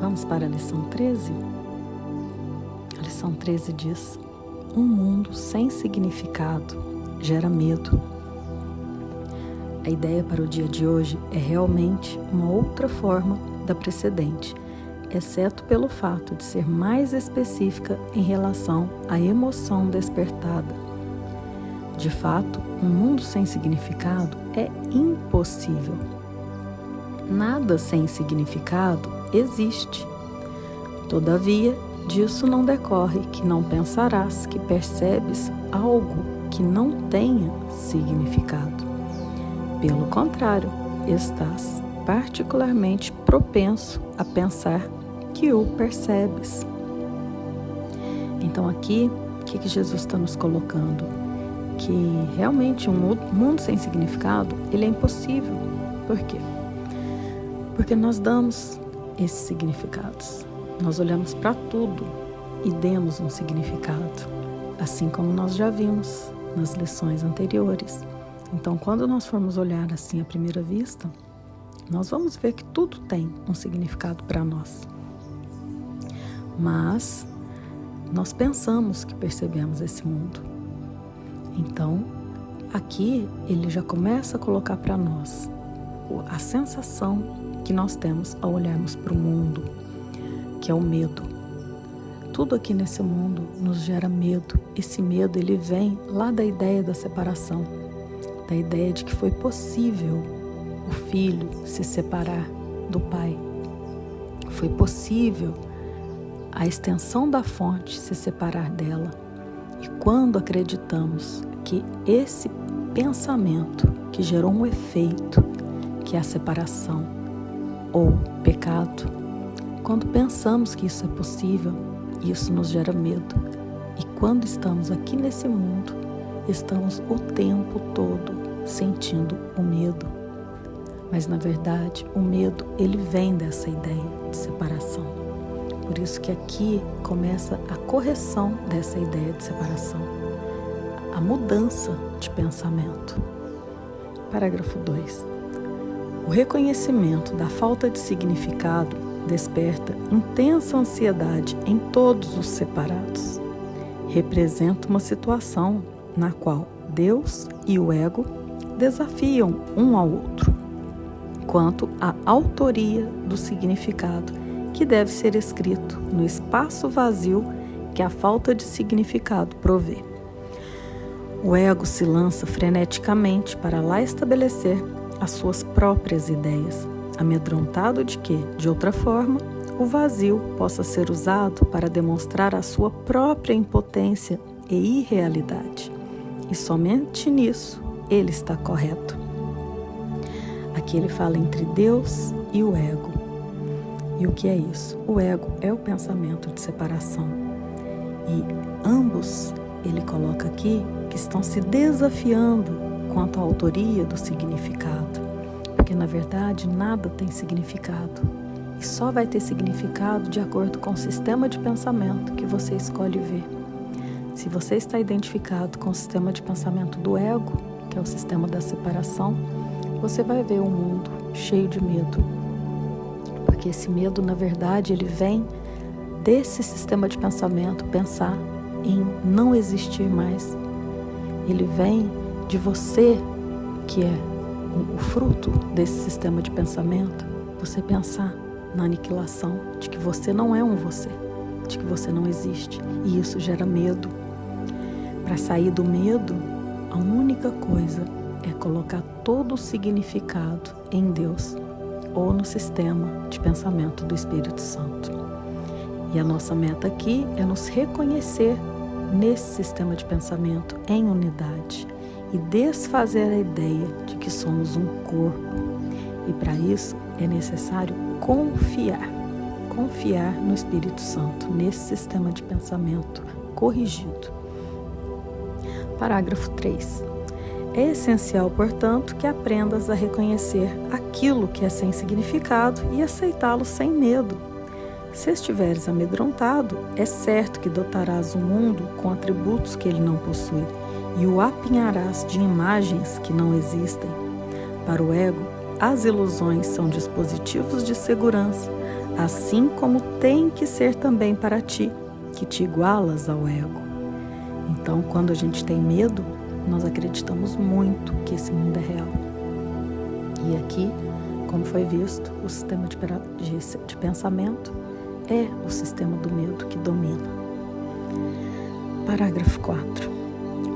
Vamos para a lição 13? A lição 13 diz: um mundo sem significado gera medo. A ideia para o dia de hoje é realmente uma outra forma da precedente, exceto pelo fato de ser mais específica em relação à emoção despertada. De fato, um mundo sem significado é impossível. Nada sem significado existe. Todavia, disso não decorre que não pensarás que percebes algo que não tenha significado. Pelo contrário, estás particularmente propenso a pensar que o percebes. Então aqui, o que Jesus está nos colocando? Que realmente um mundo sem significado, ele é impossível. Por quê? Porque nós damos esses significados. Nós olhamos para tudo e demos um significado, assim como nós já vimos nas lições anteriores. Então, quando nós formos olhar assim à primeira vista, nós vamos ver que tudo tem um significado para nós. Mas nós pensamos que percebemos esse mundo. Então, aqui ele já começa a colocar para nós a sensação que nós temos ao olharmos para o mundo, que é o medo. Tudo aqui nesse mundo nos gera medo. Esse medo, ele vem lá da ideia da separação, da ideia de que foi possível o filho se separar do pai. Foi possível a extensão da fonte se separar dela. E quando acreditamos que esse pensamento que gerou um efeito, que é a separação ou pecado, quando pensamos que isso é possível, isso nos gera medo. E quando estamos aqui nesse mundo, estamos o tempo todo sentindo o medo. Mas na verdade, o medo, ele vem dessa ideia de separação. Por isso que aqui começa a correção dessa ideia de separação, a mudança de pensamento. Parágrafo 2. O reconhecimento da falta de significado desperta intensa ansiedade em todos os separados. Representa uma situação na qual Deus e o ego desafiam um ao outro quanto à autoria do significado que deve ser escrito no espaço vazio que a falta de significado provê. O ego se lança freneticamente para lá estabelecer as suas próprias ideias, amedrontado de que, de outra forma, o vazio possa ser usado para demonstrar a sua própria impotência e irrealidade. E somente nisso ele está correto. Aqui ele fala entre Deus e o ego. E o que é isso? O ego é o pensamento de separação. E ambos, ele coloca aqui, que estão se desafiando quanto à autoria do significado. Porque, na verdade, nada tem significado. E só vai ter significado de acordo com o sistema de pensamento que você escolhe ver. Se você está identificado com o sistema de pensamento do ego, que é o sistema da separação, você vai ver um mundo cheio de medo. Porque esse medo, na verdade, ele vem desse sistema de pensamento, pensar em não existir mais. Ele vem de você, que é o fruto desse sistema de pensamento, você pensar na aniquilação, de que você não é um você, de que você não existe. E isso gera medo. Para sair do medo, a única coisa é colocar todo o significado em Deus ou no sistema de pensamento do Espírito Santo. E a nossa meta aqui é nos reconhecer nesse sistema de pensamento em unidade e desfazer a ideia de que somos um corpo. E para isso é necessário confiar no Espírito Santo, nesse sistema de pensamento corrigido. Parágrafo 3. É essencial, portanto, que aprendas a reconhecer aquilo que é sem significado e aceitá-lo sem medo. Se estiveres amedrontado, é certo que dotarás o mundo com atributos que ele não possui e o apinharás de imagens que não existem. Para o ego, as ilusões são dispositivos de segurança, assim como tem que ser também para ti, que te igualas ao ego. Então, quando a gente tem medo, nós acreditamos muito que esse mundo é real. E aqui, como foi visto, o sistema de pensamento é o sistema do medo que domina. Parágrafo 4.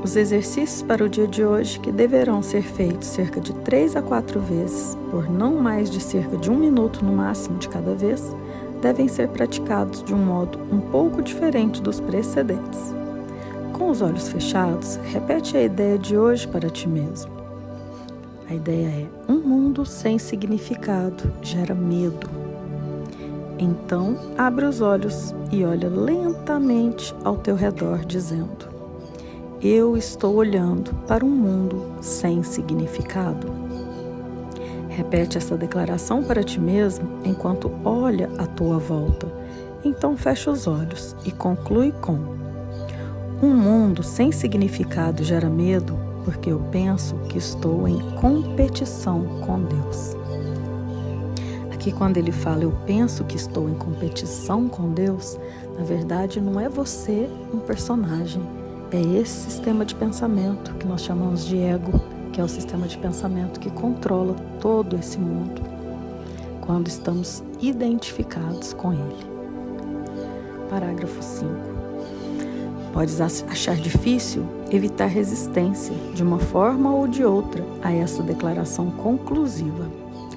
Os exercícios para o dia de hoje, que deverão ser feitos cerca de 3 a 4 vezes, por não mais de cerca de 1 minuto no máximo de cada vez, devem ser praticados de um modo um pouco diferente dos precedentes. Com os olhos fechados, repete a ideia de hoje para ti mesmo. A ideia é: um mundo sem significado gera medo. Então, abre os olhos e olha lentamente ao teu redor, dizendo: eu estou olhando para um mundo sem significado. Repete essa declaração para ti mesmo enquanto olha à tua volta. Então fecha os olhos e conclui com: um mundo sem significado gera medo porque eu penso que estou em competição com Deus. Aqui, quando ele fala eu penso que estou em competição com Deus, na verdade não é você um personagem. É esse sistema de pensamento que nós chamamos de ego, que é o sistema de pensamento que controla todo esse mundo, quando estamos identificados com ele. Parágrafo 5. Podes achar difícil evitar resistência, de uma forma ou de outra, a essa declaração conclusiva.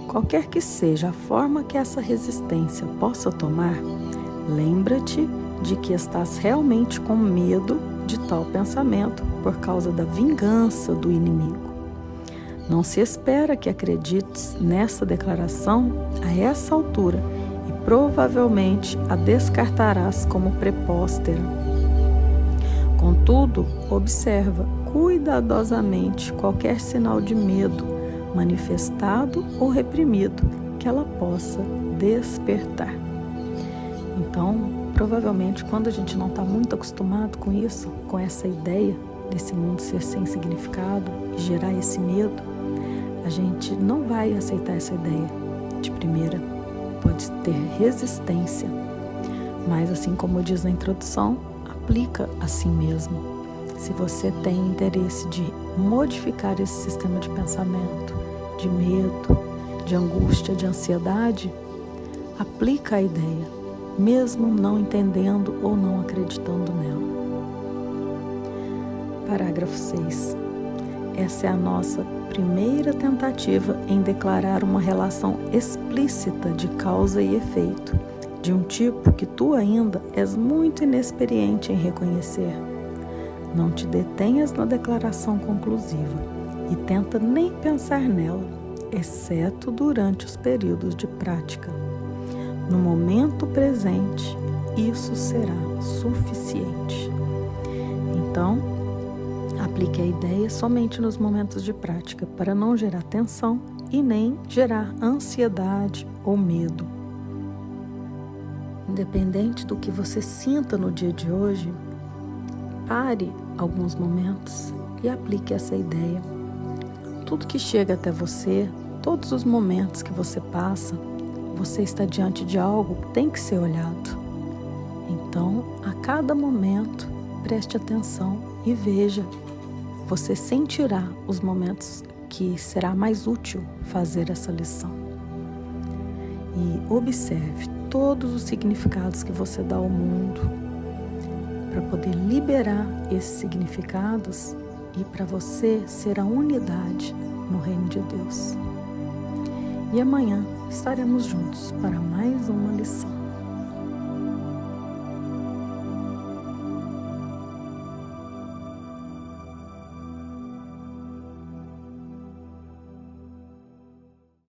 Qualquer que seja a forma que essa resistência possa tomar, lembra-te de que estás realmente com medo de tal pensamento por causa da vingança do inimigo. Não se espera que acredites nessa declaração a essa altura e provavelmente a descartarás como prepóstera. Contudo, observa cuidadosamente qualquer sinal de medo, manifestado ou reprimido, que ela possa despertar. Então, provavelmente, quando a gente não está muito acostumado com isso, com essa ideia desse mundo ser sem significado e gerar esse medo, a gente não vai aceitar essa ideia de primeira. Pode ter resistência, mas assim como diz na introdução, aplica a si mesmo. Se você tem interesse de modificar esse sistema de pensamento, de medo, de angústia, de ansiedade, aplica a ideia, mesmo não entendendo ou não acreditando nela. Parágrafo 6. Essa é a nossa primeira tentativa em declarar uma relação explícita de causa e efeito, de um tipo que tu ainda és muito inexperiente em reconhecer. Não te detenhas na declaração conclusiva e tenta nem pensar nela, exceto durante os períodos de prática. No momento presente, isso será suficiente. Então, aplique a ideia somente nos momentos de prática para não gerar tensão e nem gerar ansiedade ou medo. Independente do que você sinta no dia de hoje, pare alguns momentos e aplique essa ideia. Tudo que chega até você, todos os momentos que você passa, você está diante de algo que tem que ser olhado. Então, a cada momento, preste atenção e veja. Você sentirá os momentos que será mais útil fazer essa lição. E observe todos os significados que você dá ao mundo, para poder liberar esses significados e para você ser a unidade no reino de Deus. E amanhã estaremos juntos para mais uma lição.